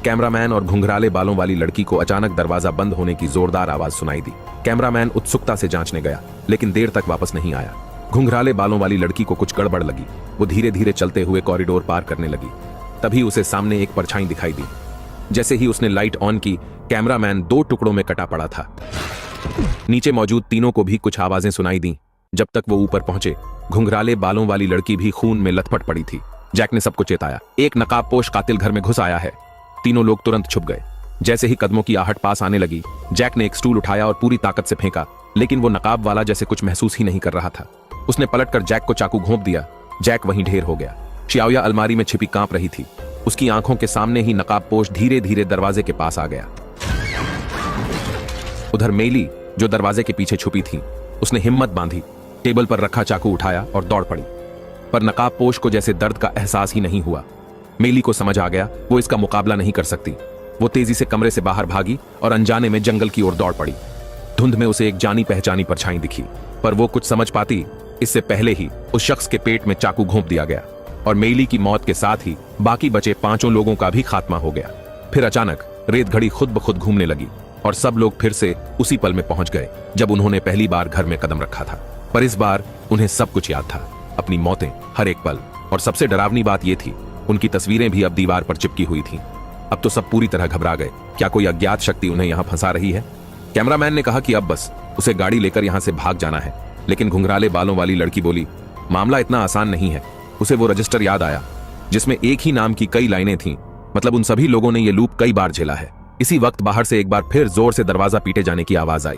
Cameraman और घुंघराले बालों वाली लड़की को अचानक दरवाजा बंद होने की जोरदार आवाज सुनाई दी। कैमरामैन उत्सुकता से जांचने गया, लेकिन देर तक वापस नहीं आया। घुंघराले बालों वाली लड़की को कुछ गड़बड़ लगी। वो धीरे धीरे चलते हुए कॉरिडोर पार करने लगी। तभी उसे सामने एक परछाई दिखाई दी। जैसे ही उसने लाइट ऑन की, कैमरामैन 2 टुकड़ों में कटा पड़ा था। नीचे मौजूद तीनों को भी कुछ आवाजें सुनाई दी। जब तक वो ऊपर पहुंचे, घुंघराले बालों वाली लड़की भी खून में लथपथ पड़ी थी। जैक ने सबको चेताया, एक नकाबपोश कातिल घर में घुस आया है। तीनों लोग तुरंत छुप गए। जैसे ही कदमों की आहट पास आने लगी, जैक ने एक स्टूल उठाया और पूरी ताकत से फेंका, लेकिन वो नकाब वाला जैसे कुछ महसूस ही नहीं कर रहा था। उसने पलटकर जैक को चाकू घोंप दिया। जैक वहीं ढेर हो गया। xiaoya अलमारी में छिपी कांप रही थी। उसकी आंखों के सामने ही नकाबपोश धीरे धीरे दरवाजे के पास आ गया। उधर मेली, जो दरवाजे के पीछे छुपी थी, उसने हिम्मत बांधी, टेबल पर रखा चाकू उठाया और दौड़ पड़ी। पर नकाबपोश को जैसे दर्द का एहसास ही नहीं हुआ। मेली को समझ आ गया वो इसका मुकाबला नहीं कर सकती। वो तेजी से कमरे से बाहर भागी और अनजाने में जंगल की ओर दौड़ पड़ी। धुंध में उसे एक जानी पहचानी परछाई दिखी, पर वो कुछ समझ पाती इससे पहले ही उस शख्स के पेट में चाकू घोंप दिया गया और मेली की मौत के साथ ही बाकी बचे 5 लोगों का भी खात्मा हो गया। फिर अचानक रेत घड़ी खुद ब खुद घूमने लगी और सब लोग फिर से उसी पल में पहुंच गए जब उन्होंने पहली बार घर में कदम रखा था। पर इस बार उन्हें सब कुछ याद था, अपनी मौतें, हर एक पल, और सबसे डरावनी बात यह थी, उनकी तस्वीरें भी अब दीवार पर चिपकी हुई थीं। अब तो सब पूरी तरह घबरा गए। क्या कोई अज्ञात शक्ति उन्हें यहां फंसा रही है? कैमरामैन ने कहा कि अब बस उसे गाड़ी लेकर यहां से भाग जाना है, लेकिन घुंघराले बालों वाली लड़की बोली, मामला इतना आसान नहीं है। उसे वो रजिस्टर याद आया जिसमें एक ही नाम की कई लाइनें थीं। मतलब उन सभी लोगों ने ये लूप कई बार झेला है। इसी वक्त बाहर से एक बार फिर जोर से दरवाजा पीटे जाने की आवाज आई।